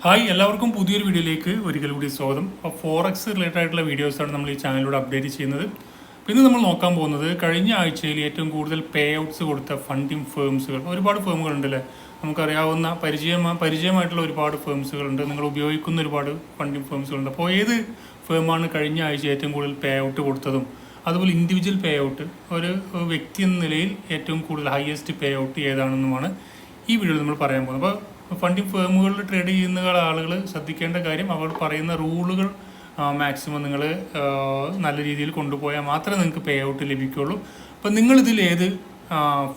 Hi എല്ലാവർക്കും പുതിയൊരു വീഡിയോയിലേക്ക് ഒരിക്കൽ കൂടി സ്വാഗതം. അപ്പോൾ ഫോറക്സ് റിലേറ്റഡ് ആയിട്ടുള്ള വീഡിയോസാണ് നമ്മൾ ഈ ചാനലിലൂടെ അപ്ഡേറ്റ് ചെയ്യുന്നത്. ഇന്ന് നമ്മൾ നോക്കാൻ പോകുന്നത് കഴിഞ്ഞ ആഴ്ചയിൽ ഏറ്റവും കൂടുതൽ പേ ഔട്ട്സ് കൊടുത്ത ഫണ്ടിങ് ഫേംസുകൾ. ഒരുപാട് ഫേമുകളുണ്ടല്ലേ, നമുക്കറിയാവുന്ന പരിചയമായിട്ടുള്ള ഒരുപാട് ഫേംസുകളുണ്ട്, നിങ്ങൾ ഉപയോഗിക്കുന്ന ഒരുപാട് ഫണ്ടിങ് ഫേംസുകളുണ്ട്. അപ്പോൾ ഏത് ഫേമാണ് കഴിഞ്ഞ ആഴ്ച ഏറ്റവും കൂടുതൽ പേ ഔട്ട് കൊടുത്തതും അതുപോലെ ഇൻഡിവിജ്വൽ പേ ഔട്ട് ഒരു വ്യക്തി എന്ന നിലയിൽ ഏറ്റവും കൂടുതൽ ഹയസ്റ്റ് പേ ഔട്ട് ഏതാണെന്നുമാണ് ഈ വീഡിയോയിൽ നമ്മൾ പറയാൻ പോകുന്നത്. അപ്പോൾ ഫണ്ടിങ് ഫേമുകളിൽ ട്രേഡ് ചെയ്യുന്ന ആളുകൾ ശ്രദ്ധിക്കേണ്ട കാര്യം, അവർ പറയുന്ന റൂളുകൾ മാക്സിമം നിങ്ങൾ നല്ല രീതിയിൽ കൊണ്ടുപോയാൽ മാത്രമേ നിങ്ങൾക്ക് പേ ഔട്ട് ലഭിക്കുകയുള്ളൂ. അപ്പോൾ നിങ്ങളിതിൽ ഏത്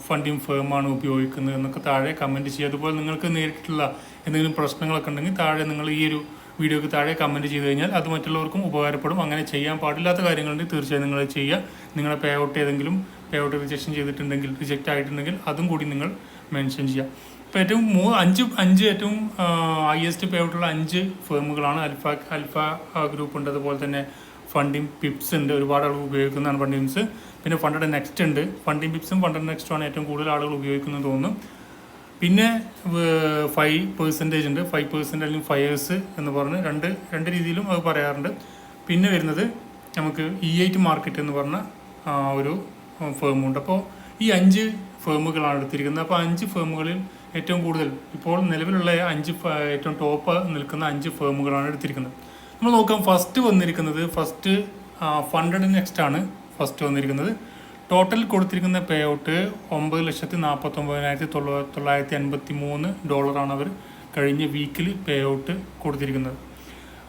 ഫണ്ടിങ് ഫേമാണ് ഉപയോഗിക്കുന്നത് എന്നൊക്കെ താഴെ കമൻറ്റ് ചെയ്യുക. അതുപോലെ നിങ്ങൾക്ക് നേരിട്ടുള്ള എന്തെങ്കിലും പ്രശ്നങ്ങളൊക്കെ ഉണ്ടെങ്കിൽ താഴെ നിങ്ങൾ ഈ ഒരു വീഡിയോക്ക് താഴെ കമൻറ്റ് ചെയ്ത് കഴിഞ്ഞാൽ അത് മറ്റുള്ളവർക്കും ഉപകാരപ്പെടും. അങ്ങനെ ചെയ്യാൻ പാടില്ലാത്ത കാര്യങ്ങളുണ്ടെങ്കിൽ തീർച്ചയായും നിങ്ങൾ ചെയ്യുക. നിങ്ങളുടെ pay out pay out reject ആയിട്ടുണ്ടെങ്കിൽ അതും കൂടി നിങ്ങൾ മെൻഷൻ ചെയ്യുക. ഇപ്പോൾ ഏറ്റവും അഞ്ച് ഏറ്റവും ഹയസ്റ്റ് പേ ഔട്ടുള്ള 5 ഫേമുകളാണ്. അൽഫ ഗ്രൂപ്പ് ഉണ്ട്, അതുപോലെ തന്നെ ഫണ്ടിങ് പിപ്സ് ഉണ്ട്, ഒരുപാട് ആളുകൾ ഉപയോഗിക്കുന്നതാണ് ഫണ്ടിങ് പിപ്സ്. പിന്നെ ഫണ്ടഡ് നെക്സ്റ്റ് ഉണ്ട്. ഫണ്ടിങ് പിപ്സും ഫണ്ടഡ് നെക്സ്റ്റുമാണ് ഏറ്റവും കൂടുതൽ ആളുകൾ ഉപയോഗിക്കുന്നത് തോന്നുന്നു. പിന്നെ 5% ഉണ്ട്, 5% അല്ലെങ്കിൽ 5 years എന്ന് പറഞ്ഞ് രണ്ട് രീതിയിലും അത് പറയാറുണ്ട്. പിന്നെ വരുന്നത് നമുക്ക് E8 മാർക്കറ്റ് എന്ന് പറഞ്ഞ ഒരു ഫേമുണ്ട്. അപ്പോൾ ഈ 5 ഫേമുകളാണ് എടുത്തിരിക്കുന്നത്. അപ്പോൾ 5 ഫേമുകളിൽ ഏറ്റവും കൂടുതൽ ഇപ്പോൾ നിലവിലുള്ള ഏറ്റവും ടോപ്പ് നിൽക്കുന്ന 5 ഫേമുകളാണ് എടുത്തിരിക്കുന്നത്. നമ്മൾ നോക്കാം. ഫസ്റ്റ് ഫണ്ടഡ് നെക്സ്റ്റ് ആണ് ഫസ്റ്റ് വന്നിരിക്കുന്നത്. ടോട്ടൽ കൊടുത്തിരിക്കുന്ന പേ ഔട്ട് $9,49,983 അവർ കഴിഞ്ഞ വീക്കിൽ പേ ഔട്ട് കൊടുത്തിരിക്കുന്നത്.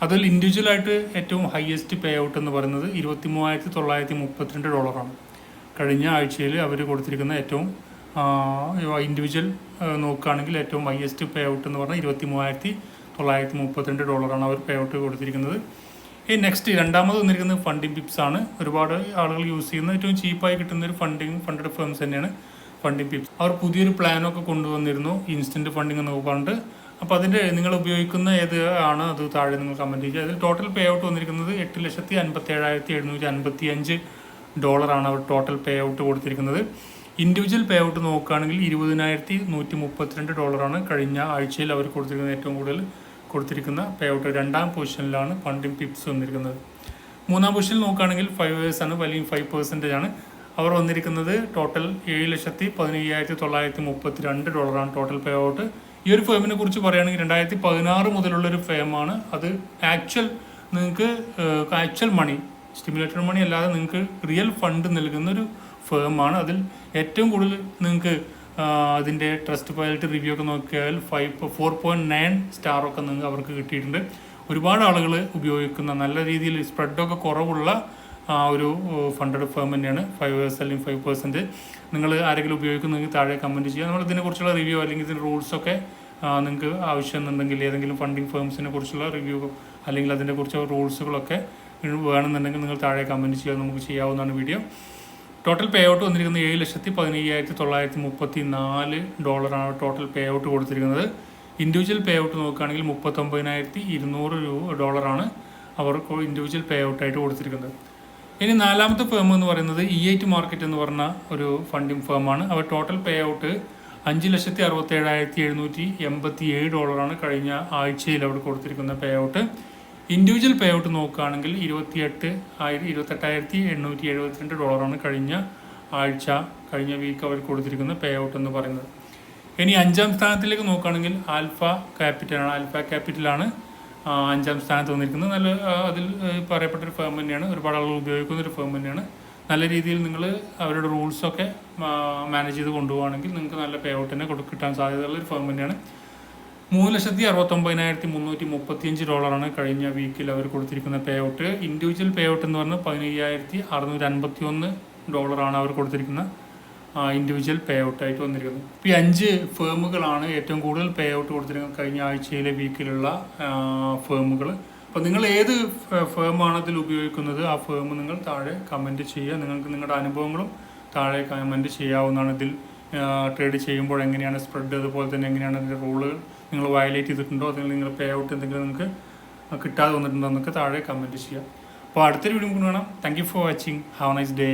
അതിൽ ഇൻഡിവിജ്വലായിട്ട് ഏറ്റവും ഹയസ്റ്റ് പേ ഔട്ട് എന്ന് പറയുന്നത് $23,932 കഴിഞ്ഞ ആഴ്ചയിൽ അവർ കൊടുത്തിരിക്കുന്ന ഏറ്റവും ഇൻഡിവിജ്വൽ നോക്കുകയാണെങ്കിൽ ഏറ്റവും ഹയസ്റ്റ് പേ ഔട്ട് എന്ന് പറഞ്ഞാൽ $23,932 അവർ പേ ഔട്ട് കൊടുത്തിരിക്കുന്നത്. നെക്സ്റ്റ് രണ്ടാമത് വന്നിരിക്കുന്നത് ഫണ്ടിങ് പിപ്സ് ആണ്. ഒരുപാട് ആളുകൾ യൂസ് ചെയ്യുന്ന ഏറ്റവും ചീപ്പായി കിട്ടുന്ന ഒരു ഫണ്ടഡ് ഫേംസ് തന്നെയാണ് ഫണ്ടിങ് പിപ്സ്. അവർ പുതിയൊരു പ്ലാനൊക്കെ കൊണ്ടുവന്നിരുന്നു, ഇൻസ്റ്റൻറ്റ് ഫണ്ടിങ് എന്ന് പറഞ്ഞിട്ട്. അപ്പോൾ അതിൻ്റെ നിങ്ങൾ ഉപയോഗിക്കുന്ന ഏത് ആണ് അത് താഴെ നിങ്ങൾ കമൻറ്റ് ചെയ്യുക. അതിൽ ടോട്ടൽ പേ ഔട്ട് വന്നിരിക്കുന്നത് $8,57,755 ആണ് അവർ ടോട്ടൽ പേ ഔട്ട് കൊടുത്തിരിക്കുന്നത്. ഇൻഡിവിജ്വൽ പേ ഔട്ട് നോക്കുകയാണെങ്കിൽ $20,132 ആണ് കഴിഞ്ഞ ആഴ്ചയിൽ അവർ കൊടുത്തിരിക്കുന്നത്. ഏറ്റവും കൂടുതൽ കൊടുത്തിരിക്കുന്ന പേ ഔട്ട് രണ്ടാം പൊസിഷനിലാണ് ഫണ്ടിങ് പിപ്സ് വന്നിരിക്കുന്നത്. മൂന്നാം പൊസിഷനിൽ നോക്കുകയാണെങ്കിൽ 5 years ആണ്, വലിയ 5% ആണ്. അവർ വന്നിരിക്കുന്നത് ടോട്ടൽ $7,15,932 ആണ് ടോട്ടൽ പേ ഔട്ട്. ഈ ഒരു ഫേമിനെ കുറിച്ച് പറയുകയാണെങ്കിൽ 2016 മുതലുള്ളൊരു ഫേമാണ്. അത് നിങ്ങൾക്ക് ആക്ച്വൽ മണി, സ്റ്റിമുലേറ്റഡ് മണി അല്ലാതെ നിങ്ങൾക്ക് റിയൽ ഫണ്ട് നൽകുന്നൊരു ഫേമാണ്. അതിൽ ഏറ്റവും കൂടുതൽ നിങ്ങൾക്ക് അതിൻ്റെ ട്രസ്റ്റ് പൈലറ്റ് റിവ്യൂ ഒക്കെ നോക്കിയാൽ 4.9 സ്റ്റാറൊക്കെ നിങ്ങൾക്ക് അവർക്ക് കിട്ടിയിട്ടുണ്ട്. ഒരുപാട് ആളുകൾ ഉപയോഗിക്കുന്ന നല്ല രീതിയിൽ സ്പ്രെഡൊക്കെ കുറവുള്ള ഒരു ഫണ്ടഡ് ഫേം തന്നെയാണ് 5 years അല്ലെങ്കിൽ 5%. നിങ്ങൾ ആരെങ്കിലും ഉപയോഗിക്കുന്നെങ്കിൽ താഴെ കമൻറ്റ് ചെയ്യുക. നമ്മൾ ഇതിനെക്കുറിച്ചുള്ള റിവ്യൂ അല്ലെങ്കിൽ ഇതിൻ്റെ റൂൾസൊക്കെ നിങ്ങൾക്ക് ആവശ്യമെന്നുണ്ടെങ്കിൽ ഏതെങ്കിലും ഫണ്ടിങ് ഫേംസിനെ കുറിച്ചുള്ള റിവ്യൂ അല്ലെങ്കിൽ അതിനെക്കുറിച്ച് റൂൾസുകളൊക്കെ വേണമെന്നുണ്ടെങ്കിൽ നിങ്ങൾ താഴെ കമൻറ്റ് ചെയ്യുക, നമുക്ക് ചെയ്യാവുന്നതാണ് വീഡിയോ. ടോട്ടൽ പേ ഔട്ട് വന്നിരിക്കുന്നത് $7,15,934 ആണ് ടോട്ടൽ പേ ഔട്ട് കൊടുത്തിരിക്കുന്നത്. ഇൻഡിവിജ്വൽ പേ ഔട്ട് നോക്കുകയാണെങ്കിൽ $39,200 ആണ് അവർ ഇൻഡിവിജ്വൽ പേ ഔട്ടായിട്ട് കൊടുത്തിരിക്കുന്നത്. ഇനി നാലാമത്തെ ഫേം എന്ന് പറയുന്നത് E8 മാർക്കറ്റ് എന്ന് പറഞ്ഞ ഒരു ഫണ്ടിങ് ഫേമാണ്. അവർ ടോട്ടൽ പേ ഔട്ട് $5,67,787 ആണ് കഴിഞ്ഞ ആഴ്ചയിൽ അവർ കൊടുത്തിരിക്കുന്ന pay out. Individual pay out നോക്കുകയാണെങ്കിൽ $28,872 ആണ് കഴിഞ്ഞ വീക്ക് അവർ കൊടുത്തിരിക്കുന്ന പേ ഔട്ട് എന്ന് പറയുന്നത്. ഇനി 5ാം സ്ഥാനത്തിലേക്ക് നോക്കുകയാണെങ്കിൽ ആൽഫ ക്യാപിറ്റലാണ് 5ാം സ്ഥാനത്ത് വന്നിരിക്കുന്നത്. അതിൽ പറയപ്പെട്ടൊരു ഫേം തന്നെയാണ്, ഒരുപാട് ആളുകൾ ഉപയോഗിക്കുന്ന ഒരു ഫേം തന്നെയാണ്. നല്ല രീതിയിൽ നിങ്ങൾ അവരുടെ റൂൾസൊക്കെ മാനേജ് ചെയ്ത് കൊണ്ടുപോകുകയാണെങ്കിൽ നിങ്ങൾക്ക് നല്ല പേ ഔട്ട് തന്നെ കിട്ടാൻ സാധ്യതയുള്ള ഒരു ഫേം തന്നെയാണ്. $3,69,335 ആണ് കഴിഞ്ഞ വീക്കിൽ അവർ കൊടുത്തിരിക്കുന്ന pay out. Individual pay out എന്ന് പറഞ്ഞാൽ $15,651 ആണ് അവർ കൊടുത്തിരിക്കുന്ന ഇൻഡിവിജ്വൽ പേ ഔട്ടായിട്ട് വന്നിരിക്കുന്നത്. ഇപ്പോൾ ഈ 5 ഫേമുകളാണ് ഏറ്റവും കൂടുതൽ പേ ഔട്ട് കൊടുത്തിരിക്കുന്നത് കഴിഞ്ഞ ആഴ്ചയിലെ വീക്കിലുള്ള ഫേമുകൾ. അപ്പോൾ നിങ്ങൾ ഏത് ഫേമാണ് അതിൽ ഉപയോഗിക്കുന്നത് ആ ഫേം നിങ്ങൾ താഴെ കമൻറ്റ് ചെയ്യുക. നിങ്ങൾക്ക് നിങ്ങളുടെ അനുഭവങ്ങളും താഴെ കമൻറ്റ് ചെയ്യാവുന്നതാണ്. ഇതിൽ ട്രേഡ് ചെയ്യുമ്പോൾ എങ്ങനെയാണ് സ്പ്രെഡ്, അതുപോലെ തന്നെ എങ്ങനെയാണ് അതിൻ്റെ റൂളുകൾ നിങ്ങൾ വയലേറ്റ് ചെയ്തിട്ടുണ്ടോ, അതിൽ നിങ്ങൾ പേ ഔട്ട് എന്തെങ്കിലും നിങ്ങൾക്ക് കിട്ടാതെ വന്നിട്ടുണ്ടോ എന്നൊക്കെ താഴെ കമൻറ്റ് ചെയ്യുക. അപ്പോൾ അടുത്തൊരു വീഡിയോ കാണാം. Thank you for watching. Have A nice day.